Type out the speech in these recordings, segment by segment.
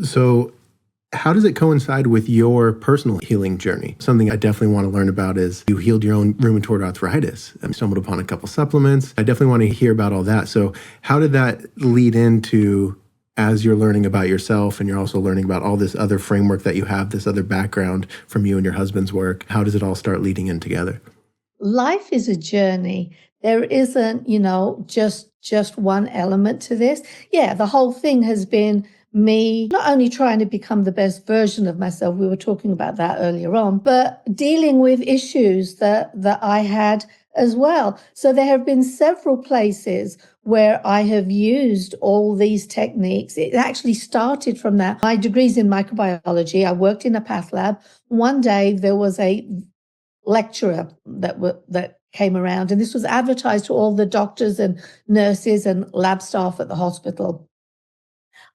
So how does it coincide with your personal healing journey? Something I definitely want to learn about is you healed your own rheumatoid arthritis. I stumbled upon a couple supplements. I definitely want to hear about all that. So how did that lead into, as you're learning about yourself and you're also learning about all this other framework that you have, this other background from you and your husband's work, how does it all start leading in together? Life is a journey. There isn't, just one element to this. Yeah, the whole thing has been me not only trying to become the best version of myself, we were talking about that earlier on, but dealing with issues that I had as well. So there have been several places where I have used all these techniques. It actually started from that. My degree's in microbiology. I worked in a path lab. One day there was a lecturer that came around, and this was advertised to all the doctors and nurses and lab staff at the hospital.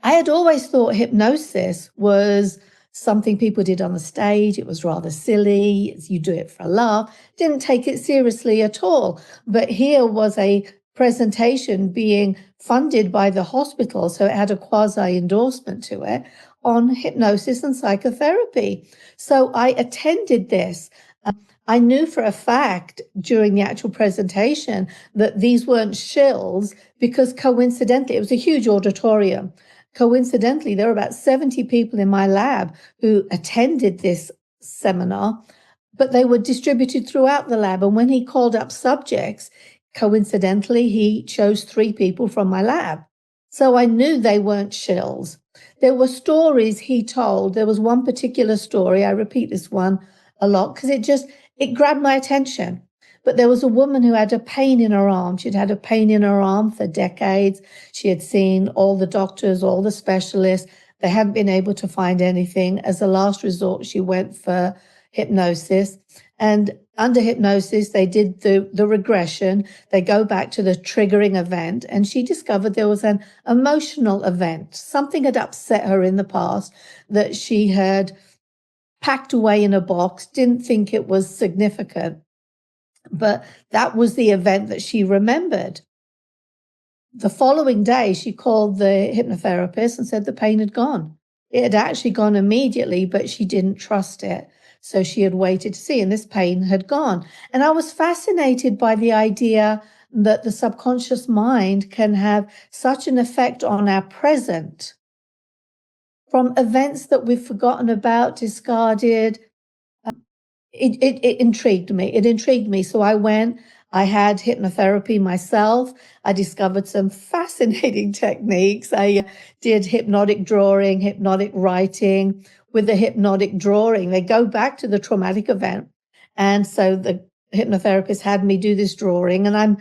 I had always thought hypnosis was something people did on the stage. It was rather silly. You do it for a laugh. Didn't take it seriously at all. But here was a presentation being funded by the hospital, so it had a quasi endorsement to it on hypnosis and psychotherapy. So I attended this. I knew for a fact during the actual presentation that these weren't shills because coincidentally, it was a huge auditorium. Coincidentally, there were about 70 people in my lab who attended this seminar, but they were distributed throughout the lab. And when he called up subjects, coincidentally, he chose 3 people from my lab. So I knew they weren't shills. There were stories he told. There was one particular story, I repeat this one a lot because it grabbed my attention. But there was a woman who had a pain in her arm. She'd had a pain in her arm for decades. She had seen all the doctors, all the specialists. They hadn't been able to find anything. As a last resort, she went for hypnosis. And under hypnosis, they did the regression. They go back to the triggering event. And she discovered there was an emotional event. Something had upset her in the past that she had packed away in a box, didn't think it was significant. But that was the event that she remembered. The following day, she called the hypnotherapist and said the pain had gone. It had actually gone immediately, but she didn't trust it. So she had waited to see, and this pain had gone. And I was fascinated by the idea that the subconscious mind can have such an effect on our present from events that we've forgotten about, discarded. It intrigued me. It intrigued me. So I went, I had hypnotherapy myself. I discovered some fascinating techniques. I did hypnotic drawing, hypnotic writing. With the hypnotic drawing, they go back to the traumatic event. And so the hypnotherapist had me do this drawing, and I'm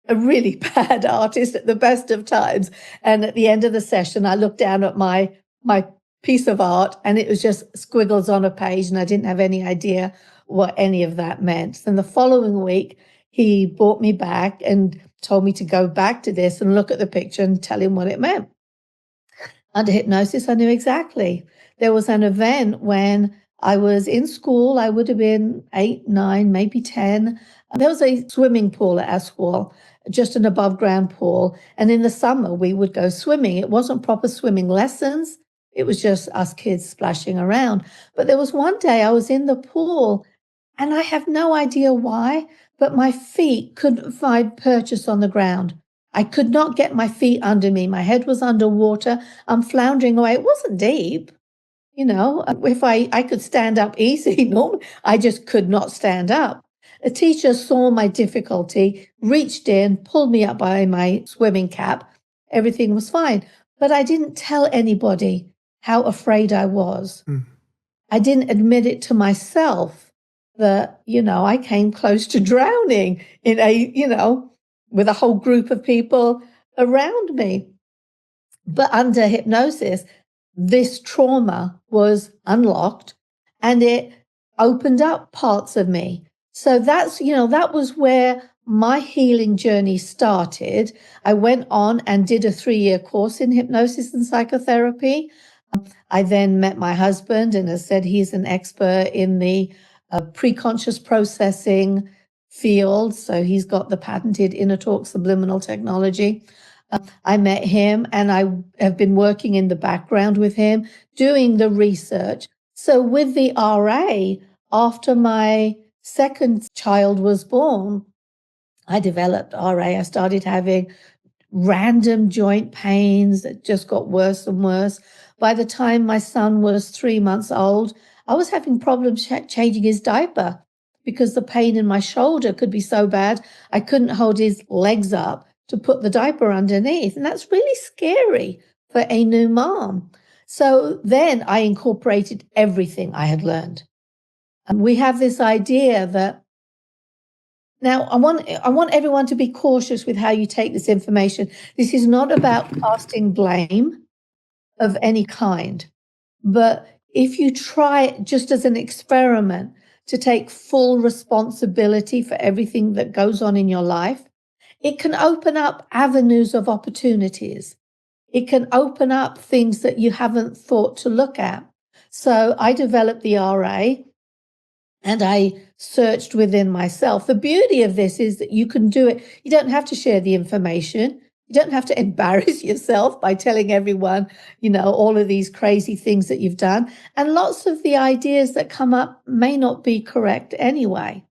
a really bad artist at the best of times. And at the end of the session, I looked down at my piece of art, and it was just squiggles on a page, and I didn't have any idea what any of that meant. Then the following week, he brought me back and told me to go back to this and look at the picture and tell him what it meant. Under hypnosis, I knew exactly. There was an event when I was in school. I would have been 8, 9, maybe 10. There was a swimming pool at our school, just an above ground pool. And in the summer, we would go swimming. It wasn't proper swimming lessons. It was just us kids splashing around. But there was one day I was in the pool, and I have no idea why, but my feet couldn't find purchase on the ground. I could not get my feet under me. My head was underwater. I'm floundering away. It wasn't deep. If I could stand up easy, normally, I just could not stand up. A teacher saw my difficulty, reached in, pulled me up by my swimming cap. Everything was fine. But I didn't tell anybody how afraid I was. I didn't admit it to myself that, I came close to drowning with a whole group of people around me. But under hypnosis, this trauma was unlocked and it opened up parts of me. So that was where my healing journey started. I went on and did a 3-year course in hypnosis and psychotherapy. I then met my husband, and as said, he's an expert in the pre-conscious processing field. So he's got the patented inner talk subliminal technology. I met him and I have been working in the background with him, doing the research. So with the RA, after my second child was born, I developed RA. I started having random joint pains that just got worse and worse. By the time my son was 3 months old, I was having problems changing his diaper because the pain in my shoulder could be so bad, I couldn't hold his legs up to put the diaper underneath. And that's really scary for a new mom. So then I incorporated everything I had learned. And we have this idea that now, I want everyone to be cautious with how you take this information. This is not about casting blame of any kind, but if you try just as an experiment to take full responsibility for everything that goes on in your life, it can open up avenues of opportunities. It can open up things that you haven't thought to look at. So I developed the RA. And I searched within myself. The beauty of this is that you can do it. You don't have to share the information. You don't have to embarrass yourself by telling everyone, all of these crazy things that you've done. And lots of the ideas that come up may not be correct anyway.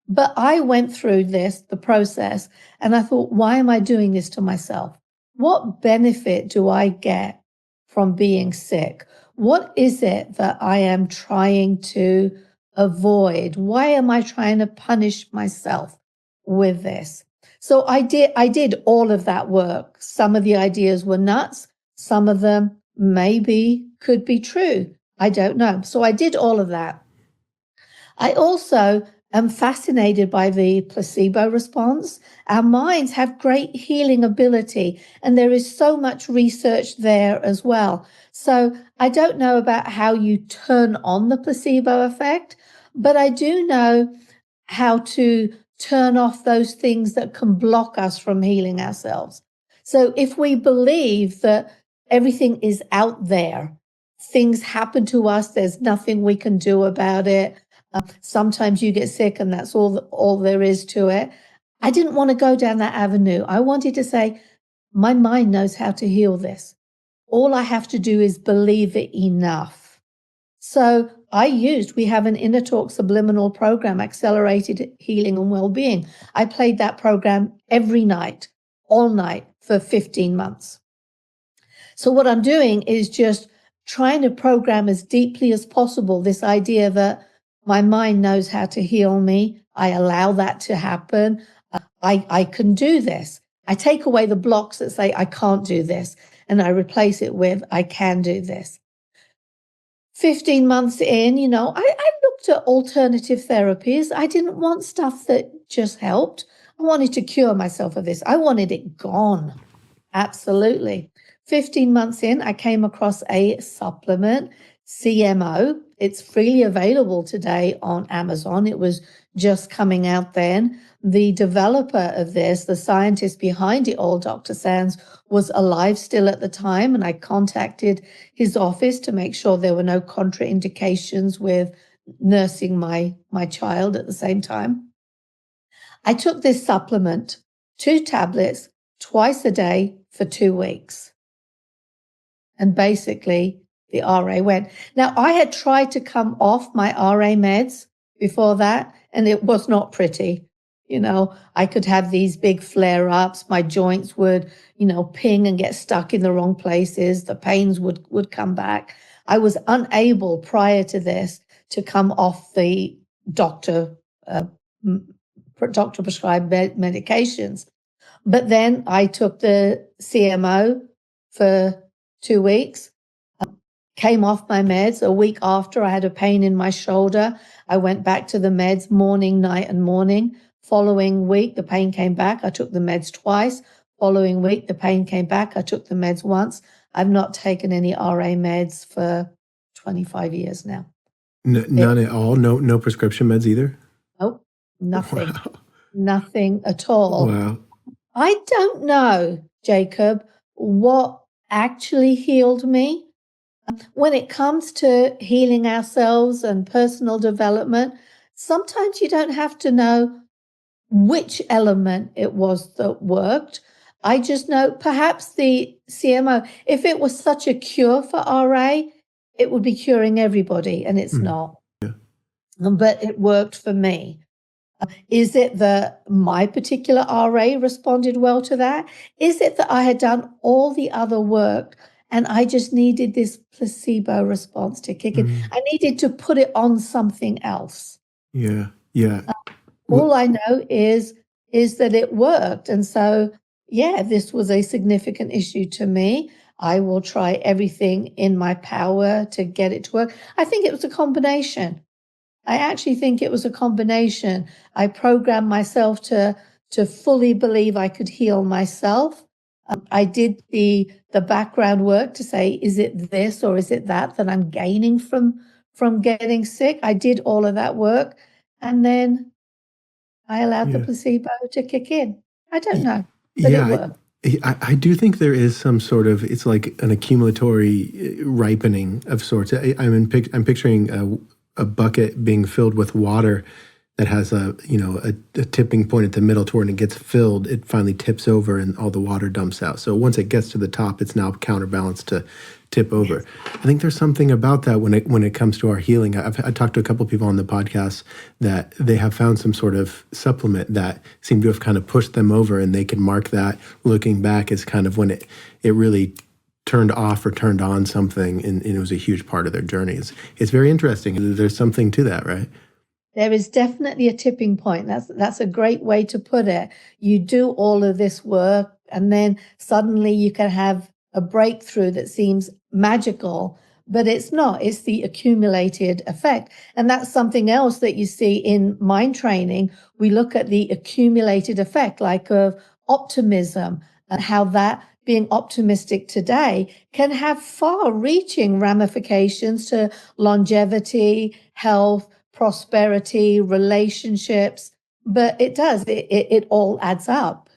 But I went through the process, and I thought, why am I doing this to myself? What benefit do I get from being sick? What is it that I am trying to avoid? Why am I trying to punish myself with this? So I did all of that work. Some of the ideas were nuts. Some of them maybe could be true. I don't know. So I did all of that. I also am fascinated by the placebo response. Our minds have great healing ability, and there is so much research there as well. So I don't know about how you turn on the placebo effect, but I do know how to turn off those things that can block us from healing ourselves. So if we believe that everything is out there, things happen to us, there's nothing we can do about it. Sometimes you get sick and that's all there is to it. I didn't want to go down that avenue. I wanted to say, my mind knows how to heal this. All I have to do is believe it enough. So we have an Inner Talk subliminal program, Accelerated Healing and Wellbeing. I played that program every night, all night for 15 months. So what I'm doing is just trying to program as deeply as possible this idea that my mind knows how to heal me. I allow that to happen. I can do this. I take away the blocks that say I can't do this, and I replace it with I can do this. 15 months in, I looked at alternative therapies. I didn't want stuff that just helped. I wanted to cure myself of this. I wanted it gone. Absolutely. 15 months in, I came across a supplement, CMO. It's freely available today on Amazon. It was just coming out then. The developer of this, the scientist behind it all, Dr. Sands, was alive still at the time, and I contacted his office to make sure there were no contraindications with nursing my child at the same time. I took this supplement, 2 tablets, twice a day for 2 weeks. And basically, the RA went. Now, I had tried to come off my RA meds before that, and it was not pretty. I could have these big flare-ups. My joints would, ping and get stuck in the wrong places. The pains would come back. I was unable prior to this to come off the doctor prescribed medications. But then I took the CMO for 2 weeks, came off my meds. A week after, I had a pain in my shoulder. I went back to the meds morning, night, and morning. Following week, the pain came back. I took the meds twice. Following week, the pain came back. I took the meds once. I've not taken any RA meds for 25 years now. None at all? No prescription meds either? Nope, nothing. Wow. Nothing at all. Wow. I don't know, Jacob, what actually healed me. When it comes to healing ourselves and personal development, sometimes you don't have to know which element it was that worked. I just know perhaps the CMO, if it was such a cure for RA, it would be curing everybody, and it's Mm, not. yeah. But it worked for me. Is it that my particular RA responded well to that? Is it that I had done all the other work and I just needed this placebo response to kick in? Mm, I needed to put it on something else. yeah. Yeah. Wh- All I know is that it worked. And so, yeah, this was a significant issue to me. I will try everything in my power to get it to work. I think it was a combination. I actually think it was a combination. I programmed myself to fully believe I could heal myself. I did the background work to say, is it this or is it that that I'm gaining from getting sick? I did all of that work, and then I allowed the Yeah. placebo to kick in. I don't Y- know, but it Yeah. worked. I do think there is some sort of, it's like an accumulatory ripening of sorts. I'm picturing a bucket being filled with water that has a tipping point at the middle to when it gets filled, it finally tips over and all the water dumps out. So once it gets to the top, it's now counterbalanced to tip over. Yes. I think there's something about that when it comes to our healing. I talked to a couple of people on the podcast that they have found some sort of supplement that seemed to have kind of pushed them over, and they can mark that looking back as kind of when it really turned off or turned on something, and it was a huge part of their journey. It's very interesting. There's something to that, right? There is definitely a tipping point. That's a great way to put it. You do all of this work, and then suddenly you can have a breakthrough that seems magical, but it's not. It's the accumulated effect. And that's something else that you see in mind training. We look at the accumulated effect, like of optimism, and how that being optimistic today can have far reaching ramifications to longevity, health, prosperity, relationships, but it does, it all adds up.